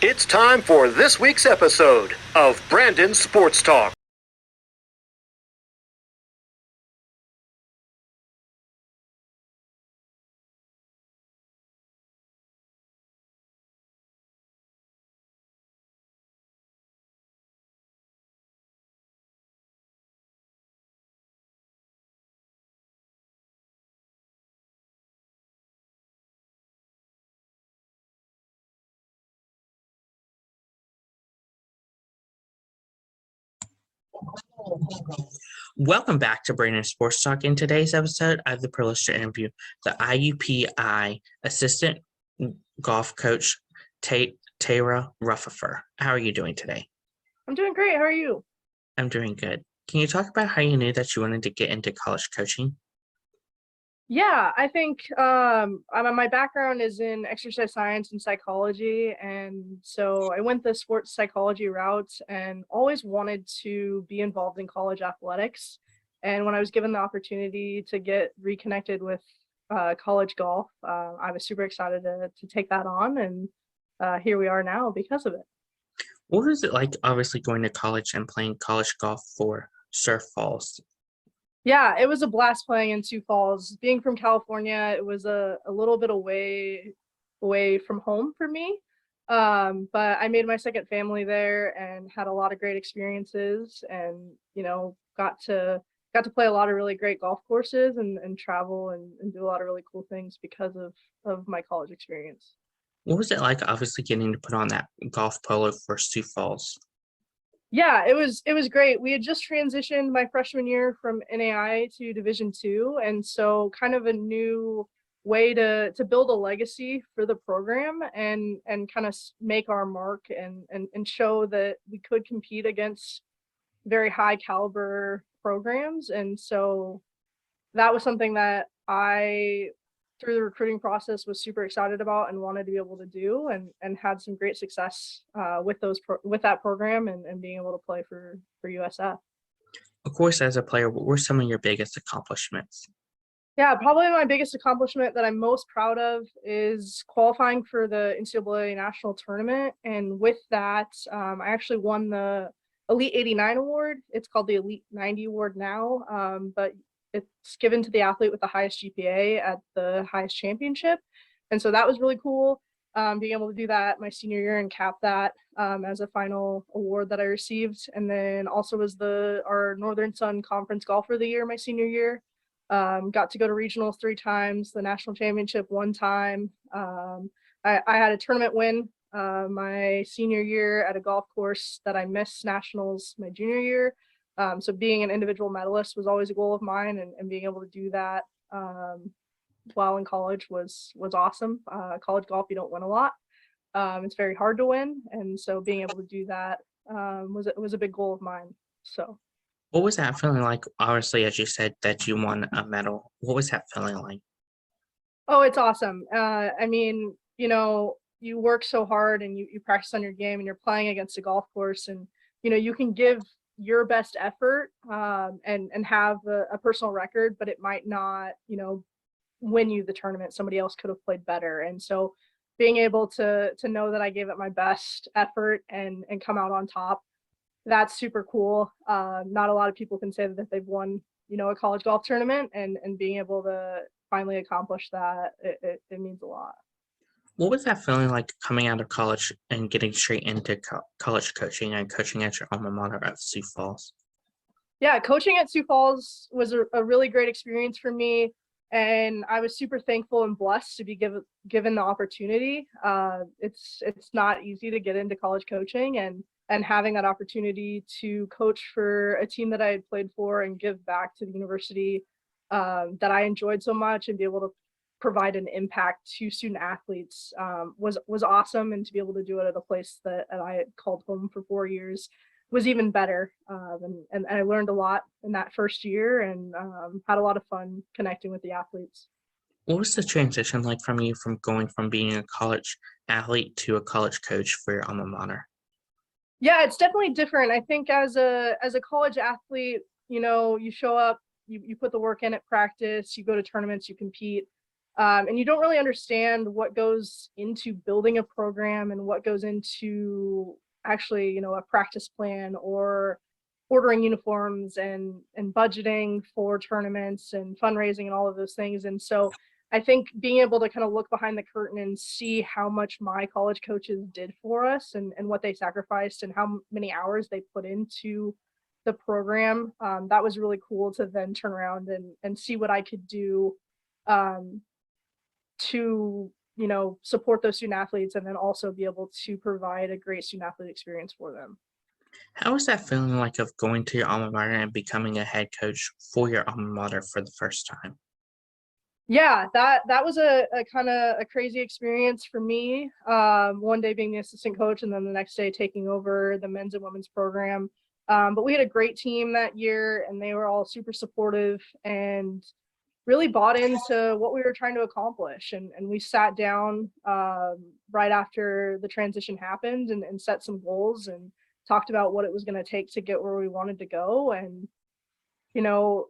It's time for this week's episode of Brandon's Sports Talk. Welcome back to Brandon's Sports Talk. In today's episode, I have the privilege to interview the IUPUI assistant golf coach, Tavia Rutherford. How are you doing today? I'm doing great. How are you? I'm doing good. Can you talk about how you knew that you wanted to get into college coaching? Yeah, I think my background is in exercise science and psychology, and so I went the sports psychology route and always wanted to be involved in college athletics. And when I was given the opportunity to get reconnected with college golf, I was super excited to take that on, and here we are now because of it. What was it like, obviously, going to college and playing college golf for Surf Falls? Yeah, it was a blast playing in Sioux Falls. Being from California, it was a little bit away from home for me. But I made my second family there and had a lot of great experiences, and got to play a lot of really great golf courses and travel and do a lot of really cool things because of my college experience. What was it like, obviously, getting to put on that golf polo for Sioux Falls? Yeah, it was great. We had just transitioned my freshman year from NAI to Division II, and so kind of a new way to build a legacy for the program and kind of make our mark and show that we could compete against very high caliber programs. And so that was something that I, through the recruiting process, was super excited about and wanted to be able to do, and had some great success with that program and being able to play for USF. Of course, as a player, what were some of your biggest accomplishments? Yeah, probably my biggest accomplishment that I'm most proud of is qualifying for the NCAA national tournament. And with that, I actually won the Elite 89 award. It's called the Elite 90 award now, but it's given to the athlete with the highest GPA at the highest championship. And so that was really cool, being able to do that my senior year and cap that as a final award that I received. And then also was our Northern Sun Conference Golfer of the Year my senior year. Got to go to regionals 3 times, the national championship 1 time. I had a tournament win my senior year at a golf course that I missed nationals my junior year. So being an individual medalist was always a goal of mine, and being able to do that while in college was awesome. College golf, you don't win a lot. It's very hard to win, and so being able to do that was a big goal of mine. So. What was that feeling like? Obviously, as you said, that you won a medal. What was that feeling like? Oh, it's awesome. I mean, you work so hard and you practice on your game, and you're playing against a golf course, and you can give your best effort and have a personal record, but it might not win you the tournament. Somebody else could have played better. And so being able to know that I gave it my best effort and come out on top, that's super cool. Not a lot of people can say that they've won a college golf tournament, and being able to finally accomplish that, it means a lot. What was that feeling like, coming out of college and getting straight into college coaching and coaching at your alma mater at Sioux Falls? Yeah, coaching at Sioux Falls was a really great experience for me, and I was super thankful and blessed to be given the opportunity. It's not easy to get into college coaching, and having that opportunity to coach for a team that I had played for and give back to the university that I enjoyed so much, and be able to provide an impact to student athletes was awesome. And to be able to do it at a place that I had called home for 4 years was even better. And I learned a lot in that first year, and had a lot of fun connecting with the athletes. What was the transition like from you from going from being a college athlete to a college coach for your alma mater? Yeah, it's definitely different. I think as a college athlete, you show up, you put the work in at practice, you go to tournaments, you compete. And you don't really understand what goes into building a program and what goes into actually, a practice plan or ordering uniforms and budgeting for tournaments and fundraising and all of those things. And so I think being able to kind of look behind the curtain and see how much my college coaches did for us and what they sacrificed and how many hours they put into the program, that was really cool to then turn around and see what I could do um, to support those student athletes and then also be able to provide a great student athlete experience for them. How was that feeling like of going to your alma mater and becoming a head coach for your alma mater for the first time? Yeah, that was a kind of a crazy experience for me. One day being the assistant coach and then the next day taking over the men's and women's program. But we had a great team that year and they were all super supportive and really bought into what we were trying to accomplish. And we sat down right after the transition happened and set some goals and talked about what it was going to take to get where we wanted to go. And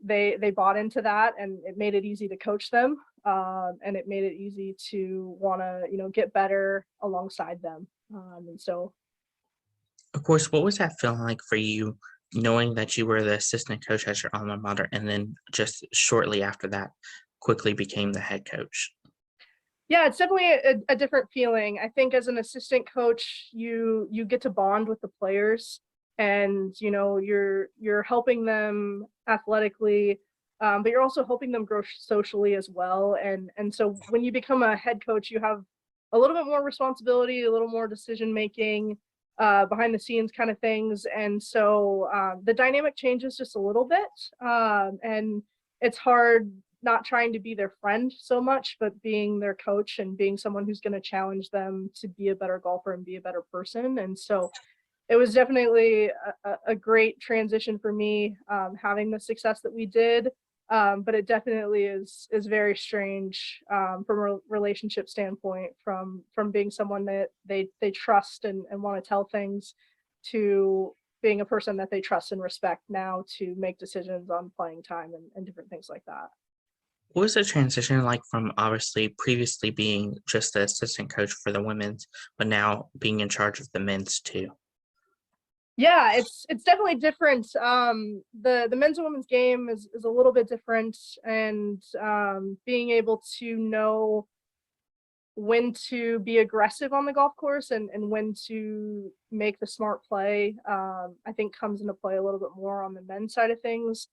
they bought into that and it made it easy to coach them. And it made it easy to want to, get better alongside them. And so Of course, what was that feeling like for you, knowing that you were the assistant coach at your alma mater and then just shortly after that quickly became the head coach? yeah, it's definitely a different feeling. I think as an assistant coach, you get to bond with the players and you're helping them athletically, but you're also helping them grow socially as well. And so when you become a head coach, you have a little bit more responsibility, a little more decision making, behind the scenes kind of things. And so the dynamic changes just a little bit. And it's hard not trying to be their friend so much, but being their coach and being someone who's going to challenge them to be a better golfer and be a better person. And so it was definitely a great transition for me, having the success that we did. But it definitely is very strange from a relationship standpoint, from being someone that they trust and want to tell things to being a person that they trust and respect now to make decisions on playing time and different things like that. What was the transition like from obviously previously being just the assistant coach for the women's, but now being in charge of the men's too? Yeah, it's definitely different. The men's and women's game is a little bit different, and being able to know when to be aggressive on the golf course and when to make the smart play, I think comes into play a little bit more on the men's side of things.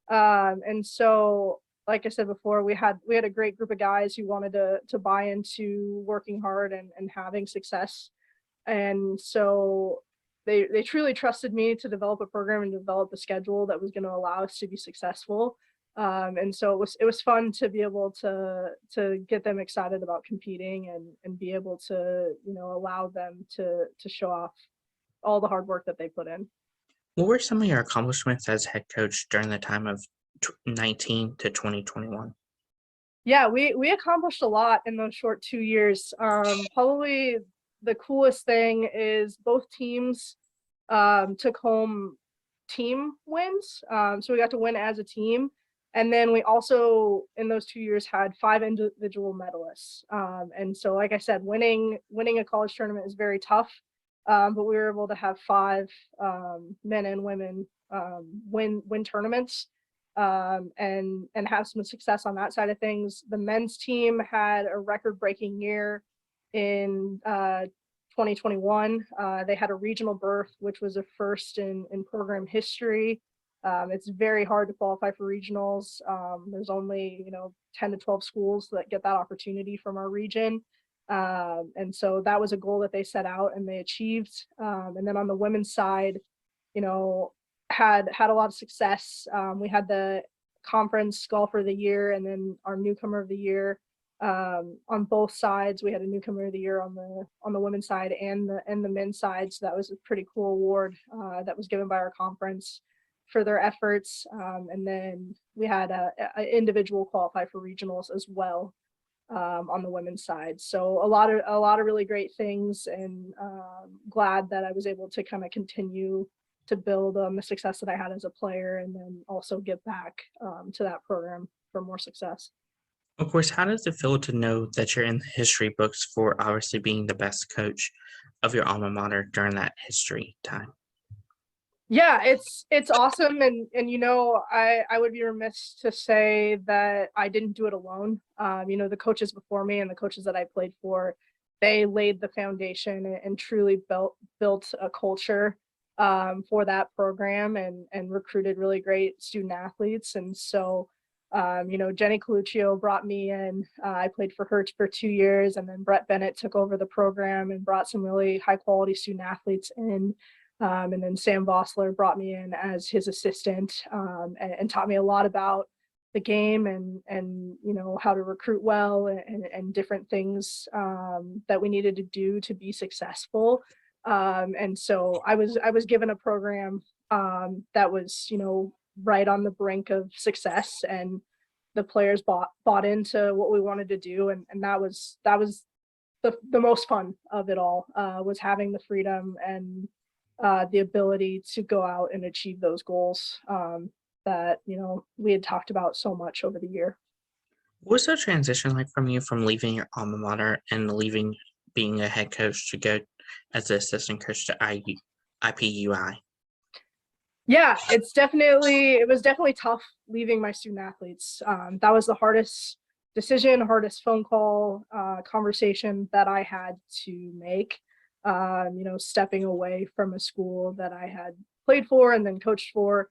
And so, like I said before, we had a great group of guys who wanted to buy into working hard and having success. And so they truly trusted me to develop a program and develop a schedule that was going to allow us to be successful. And so it was fun to be able to get them excited about competing and be able to allow them to show off all the hard work that they put in. What were some of your accomplishments as head coach during the time of 19 to 2021? Yeah, we accomplished a lot in those short 2 years. Probably the coolest thing is both teams took home team wins. So we got to win as a team. And then we also, in those 2 years, had 5 individual medalists. And so, like I said, winning a college tournament is very tough. But we were able to have 5 men and women win tournaments, and have some success on that side of things. The men's team had a record-breaking year in 2021. They had a regional berth, which was a first in program history. It's very hard to qualify for regionals. There's only 10 to 12 schools that get that opportunity from our region. And so that was a goal that they set out and they achieved. And then on the women's side, had a lot of success. We had the conference golfer of the year and then our newcomer of the year. On both sides, we had a newcomer of the year on the women's side and the men's side. So that was a pretty cool award that was given by our conference for their efforts. And then we had a individual qualify for regionals as well on the women's side. So a lot of really great things, and glad that I was able to kind of continue to build on the success that I had as a player, and then also give back to that program for more success. Of course, how does it feel to know that you're in the history books for obviously being the best coach of your alma mater during that history time? Yeah, it's awesome, and I would be remiss to say that I didn't do it alone. The coaches before me and the coaches that I played for, they laid the foundation and truly built a culture for that program and recruited really great student athletes. And so, Jenny Coluccio brought me in. I played for her for 2 years, and then Brett Bennett took over the program and brought some really high quality student athletes in. And then Sam Vossler brought me in as his assistant and taught me a lot about the game and how to recruit well and different things that we needed to do to be successful. And so I was given a program that was right on the brink of success, and the players bought into what we wanted to do, and that was the most fun of it all, was having the freedom and the ability to go out and achieve those goals that we had talked about so much over the year. What was the transition like from you from leaving your alma mater and leaving being a head coach to go as an assistant coach to IPUI? Yeah, it was definitely tough leaving my student athletes. That was the hardest decision, hardest phone call, conversation that I had to make. Stepping away from a school that I had played for and then coached for,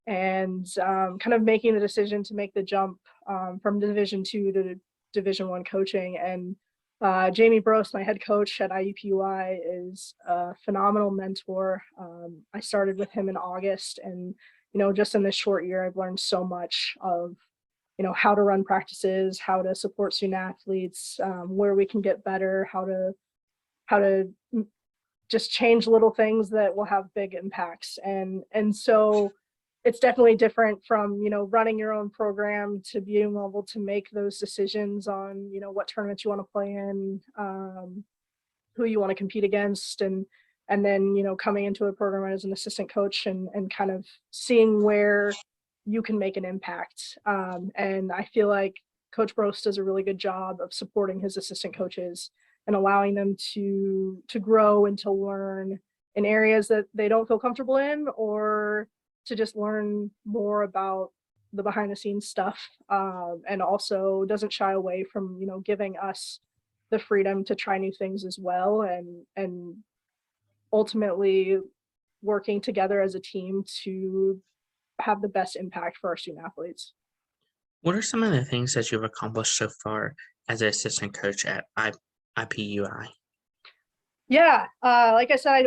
and kind of making the decision to make the jump from Division II to Division I coaching. And Jamie Brose, my head coach at IUPUI, is a phenomenal mentor. I started with him in August, and just in this short year, I've learned so much of how to run practices, how to support student athletes, where we can get better, how to just change little things that will have big impacts. And so it's definitely different from running your own program to being able to make those decisions on what tournaments you want to play in, who you want to compete against, and then coming into a program as an assistant coach and kind of seeing where you can make an impact. And I feel like Coach Brose does a really good job of supporting his assistant coaches and allowing them to grow and to learn in areas that they don't feel comfortable in, or to just learn more about the behind the scenes stuff, and also doesn't shy away from giving us the freedom to try new things as well, and ultimately working together as a team to have the best impact for our student athletes. What are some of the things that you've accomplished so far as an assistant coach at IPUI? Yeah, like I said,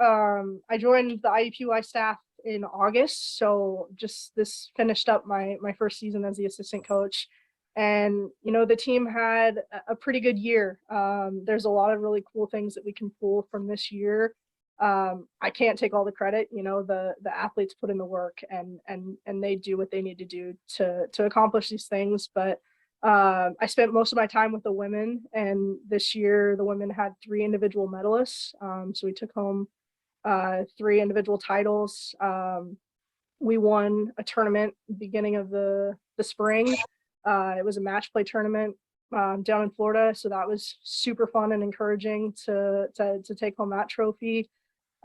I joined the IUPUI staff in August, so just this finished up my first season as the assistant coach, and the team had a pretty good year. There's a lot of really cool things that we can pull from this year. I can't take all the credit. The athletes put in the work, and they do what they need to do to accomplish these things, but I spent most of my time with the women, and this year the women had 3 individual medalists. So we took home 3 individual titles. We won a tournament beginning of the spring. It was a match play tournament down in Florida, so that was super fun and encouraging to take home that trophy.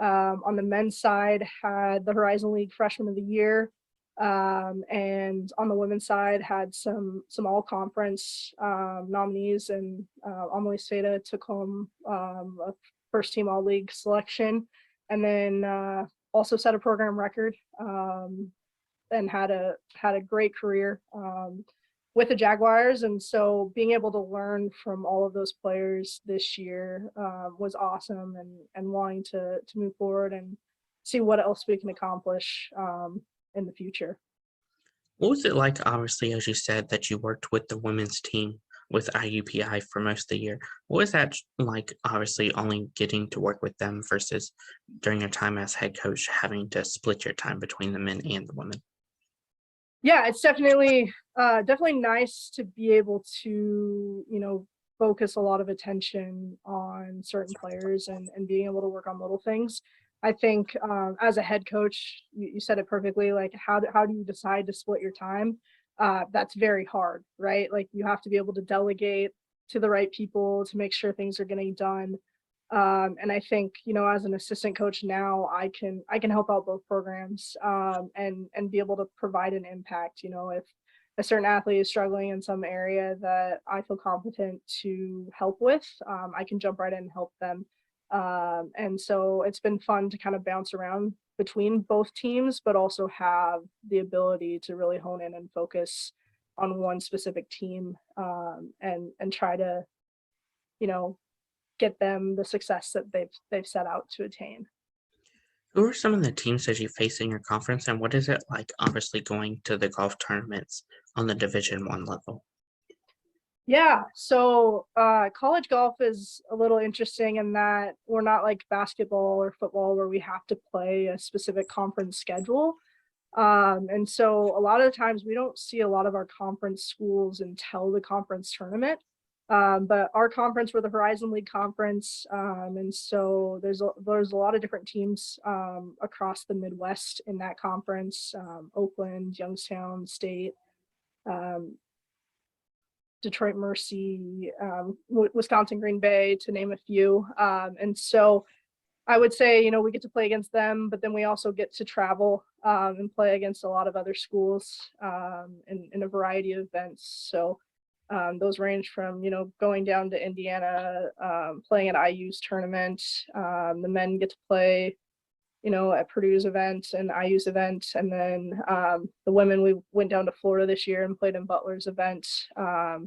On the men's side, had the Horizon League Freshman of the Year. And on the women's side, had some all conference nominees, and Amelie Sveda took home a first team all league selection, and then also set a program record, and had a great career with the Jaguars. And so being able to learn from all of those players this year was awesome, and wanting to move forward and see what else we can accomplish in the future. What was it like, obviously, as you said, that you worked with the women's team with IUPI for most of the year? What was that like, obviously, only getting to work with them versus during your time as head coach, having to split your time between the men and the women? Yeah, it's definitely nice to be able to focus a lot of attention on certain players, and being able to work on little things. I think as a head coach, you said it perfectly. Like, how do you decide to split your time? that's very hard, right? Like you have to be able to delegate to the right people to make sure things are getting done. And I think, as an assistant coach now, I can help out both programs, and be able to provide an impact. If a certain athlete is struggling in some area that I feel competent to help with, I can jump right in and help them. And so it's been fun to kind of bounce around between both teams, but also have the ability to really hone in and focus on one specific team, and try to, you know, get them the success that they've set out to attain. Who are some of the teams that you face in your conference, and what is it like obviously going to the golf tournaments on the Division I level? Yeah, so college golf is a little interesting in that we're not like basketball or football where we have to play a specific conference schedule. And so a lot of the times we don't see a lot of our conference schools until the conference tournament. But our conference, we're the Horizon League conference, and so there's a lot of different teams across the Midwest in that conference: Oakland, Youngstown State, um, Detroit Mercy, Wisconsin Green Bay, to name a few. And so I would say, we get to play against them, but then we also get to travel, and play against a lot of other schools, in a variety of events. So those range from, going down to Indiana, playing at IU's tournament. The men get to play, at Purdue's event and IU's event. And then the women, we went down to Florida this year and played in Butler's event.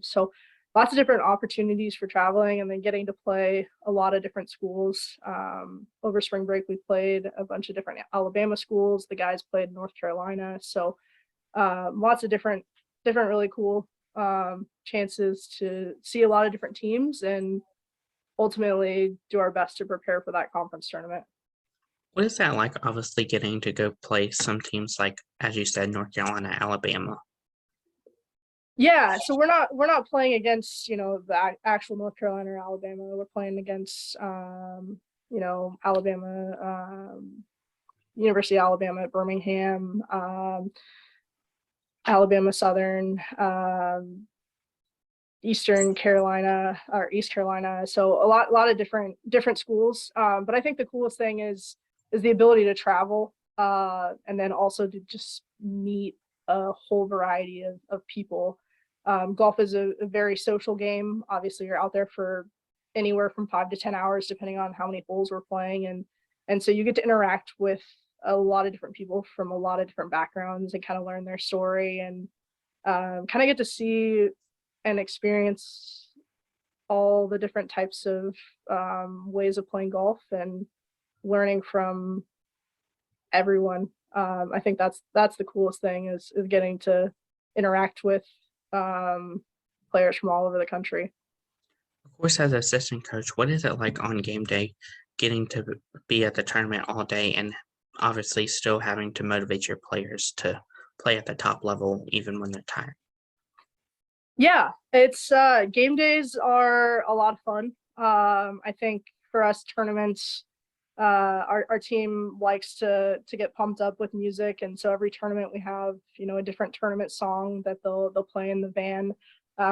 So lots of different opportunities for traveling and then getting to play a lot of different schools. Over spring break, we played a bunch of different Alabama schools. The guys played North Carolina. So lots of different really cool chances to see a lot of different teams and ultimately do our best to prepare for that conference tournament. What is that like obviously getting to go play some teams like, as you said, North Carolina, Alabama? Yeah, so we're not playing against, the actual North Carolina or Alabama. We're playing against Alabama, University of Alabama at Birmingham, Alabama Southern, Eastern Carolina or East Carolina. So a lot of different schools. But I think the coolest thing is the ability to travel, and then also to just meet a whole variety of people. Golf is a very social game. Obviously, you're out there for anywhere from 5 to 10 hours, depending on how many holes we're playing, and so you get to interact with a lot of different people from a lot of different backgrounds and kind of learn their story and kind of get to see and experience all the different types of ways of playing golf and learning from everyone. I think that's the coolest thing is getting to interact with players from all over the country. Of course, as assistant coach, what is it like on game day, getting to be at the tournament all day and obviously still having to motivate your players to play at the top level even when they're tired? Yeah, it's game days are a lot of fun. I think for us tournaments, our team likes to get pumped up with music, and so every tournament we have a different tournament song that they'll play in the van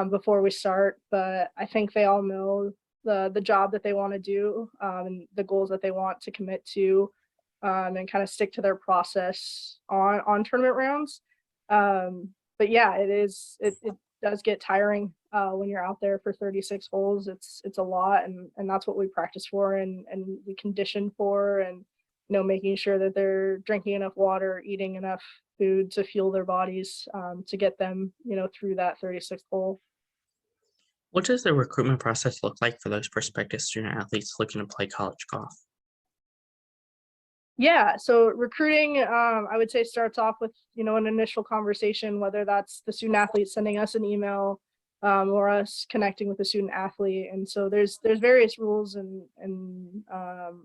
before we start. But I think they all know the job that they want to do, and the goals that they want to commit to, and kind of stick to their process on tournament rounds. But yeah, it does get tiring when you're out there for 36 holes. It's a lot, and that's what we practice for and we condition for, and making sure that they're drinking enough water, eating enough food to fuel their bodies, to get them through that 36th hole. What does the recruitment process look like for those prospective student athletes looking to play college golf? Yeah, so recruiting, I would say, starts off with an initial conversation, whether that's the student athlete sending us an email, or us connecting with the student athlete. And so there's various rules and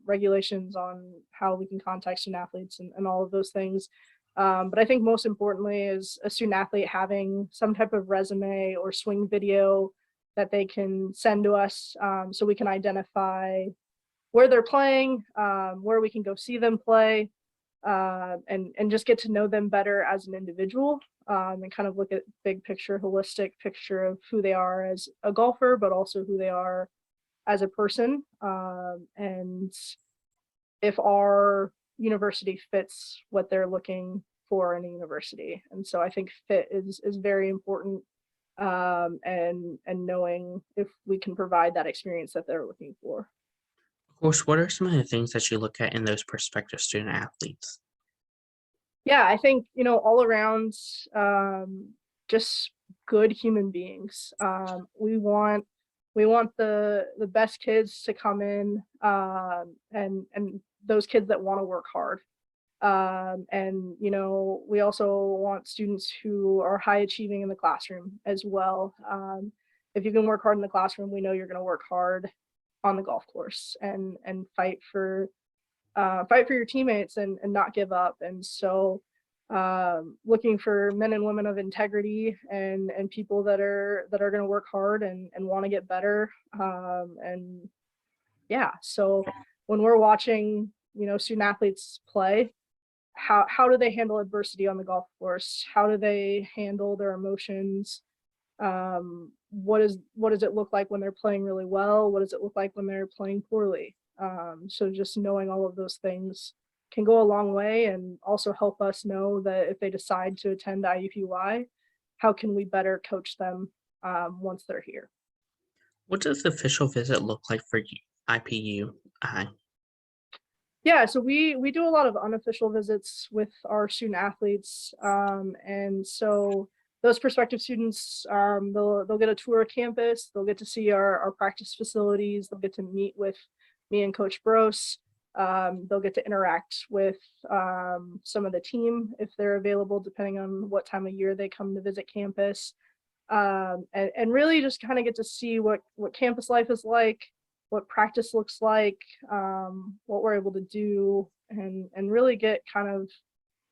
regulations on how we can contact student athletes and all of those things. But I think most importantly is a student athlete having some type of resume or swing video that they can send to us, so we can identify where they're playing, where we can go see them play, and just get to know them better as an individual. and kind of look at big picture, holistic picture of who they are as a golfer, but also who they are as a person. And if our university fits what they're looking for in a university. And so I think fit is very important, and knowing if we can provide that experience that they're looking for. Of course, what are some of the things that you look at in those prospective student athletes? Yeah, I think, all around, just good human beings. We want the best kids to come in, and those kids that want to work hard. And we also want students who are high achieving in the classroom as well. If you can work hard in the classroom, we know you're going to work hard on the golf course and fight for your teammates and not give up. And so, looking for men and women of integrity and people that are going to work hard and want to get better. And yeah, so when we're watching, student athletes play, how do they handle adversity on the golf course? How do they handle their emotions? What does it look like when they're playing really well? What does it look like when they're playing poorly? So just knowing all of those things can go a long way and also help us know that if they decide to attend IUPUI, how can we better coach them once they're here? What does the official visit look like for IPUI? Yeah, so we do a lot of unofficial visits with our student athletes, and so those prospective students, they'll get a tour of campus, they'll get to see our practice facilities, they'll get to meet with me and Coach Bros. They'll get to interact with some of the team if they're available, depending on what time of year they come to visit campus, and really just kind of get to see what campus life is like, what practice looks like, what we're able to do, and really get kind of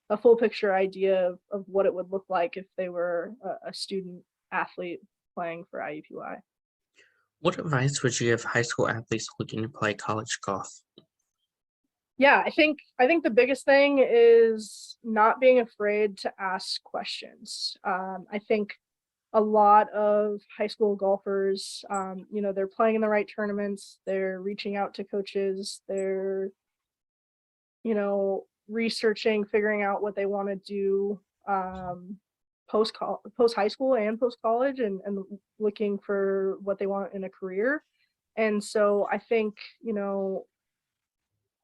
a full picture idea of what it would look like if they were a student athlete playing for IUPUI. What advice would you give high school athletes looking to play college golf? Yeah, I think the biggest thing is not being afraid to ask questions. I think a lot of high school golfers, they're playing in the right tournaments, they're reaching out to coaches, they're, researching, figuring out what they want to do, post high school and post college, and looking for what they want in a career. And so I think,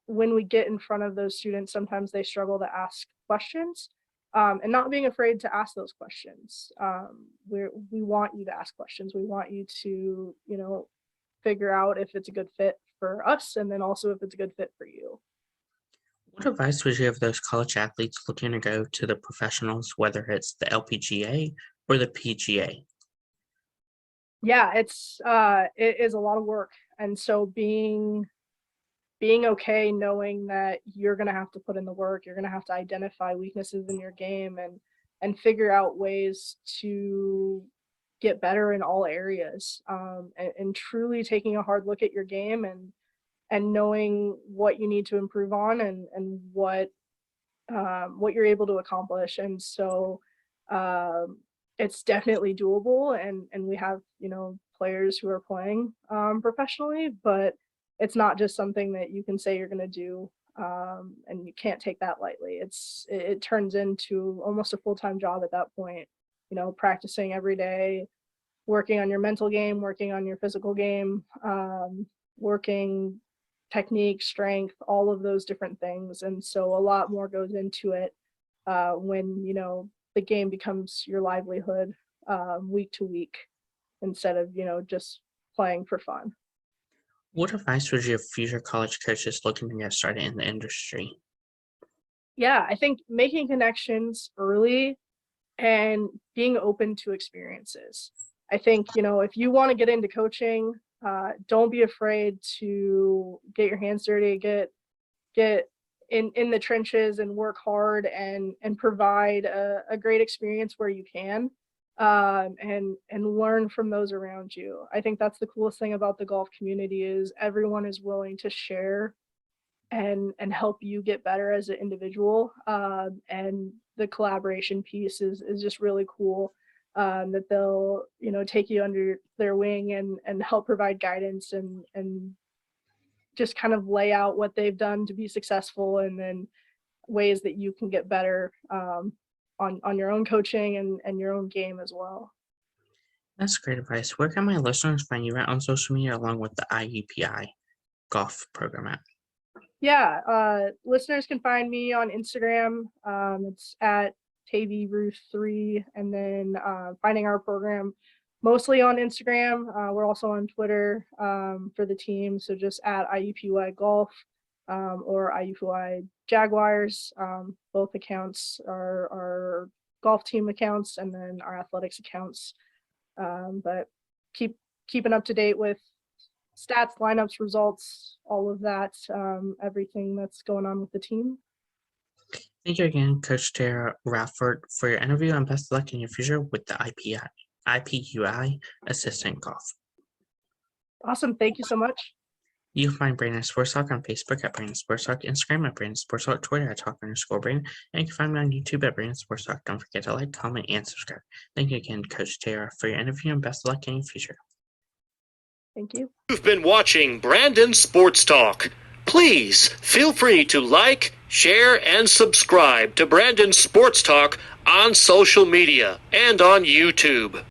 when we get in front of those students, sometimes they struggle to ask questions, and not being afraid to ask those questions. We want you to ask questions. We want you to, figure out if it's a good fit for us, and then also if it's a good fit for you. What advice would you give those college athletes looking to go to the professionals, whether it's the LPGA or the PGA? Yeah, it is a lot of work, and so being okay knowing that you're going to have to put in the work, you're going to have to identify weaknesses in your game and figure out ways to get better in all areas, and truly taking a hard look at your game and knowing what you need to improve on and what you're able to accomplish. And so, it's definitely doable, and we have, players who are playing professionally, but it's not just something that you can say you're going to do, and you can't take that lightly. It turns into almost a full-time job at that point, practicing every day, working on your mental game, working on your physical game, working technique, strength, all of those different things. And so a lot more goes into it, when, the game becomes your livelihood, week to week, instead of, just playing for fun. What advice would you give future college coaches looking to get started in the industry? Yeah, I think making connections early and being open to experiences. I think, if you want to get into coaching, don't be afraid to get your hands dirty, get in the trenches and work hard and provide a great experience where you can, and learn from those around you. I think that's the coolest thing about the golf community is everyone is willing to share and help you get better as an individual, and the collaboration piece is just really cool. That they'll, take you under their wing and help provide guidance and just kind of lay out what they've done to be successful, and then ways that you can get better on your own coaching and your own game as well. That's great advice. Where can my listeners find you at on social media along with the IUPI golf program at? Yeah, listeners can find me on Instagram. It's at Tavia Ruth 3, and then finding our program mostly on Instagram. We're also on Twitter for the team, so just at IUPUI Golf or IUPUI Jaguars. Both accounts are our golf team accounts, and then our athletics accounts. But keeping up to date with stats, lineups, results, all of that, everything that's going on with the team. Thank you again, Coach Tavia Rutherford, for your interview, and best of luck in your future with the IUPUI Assistant Golf. Awesome. Thank you so much. You can find Brandon Sports Talk on Facebook at Brandon Sports Talk, Instagram at Brandon Sports Talk, Twitter at Talk_Brandon, and you can find me on YouTube at Brandon Sports Talk. Don't forget to like, comment, and subscribe. Thank you again, Coach Tavia, for your interview, and best of luck in your future. Thank you. You've been watching Brandon Sports Talk. Please feel free to like, share, and subscribe to Brandon Sports Talk on social media and on YouTube.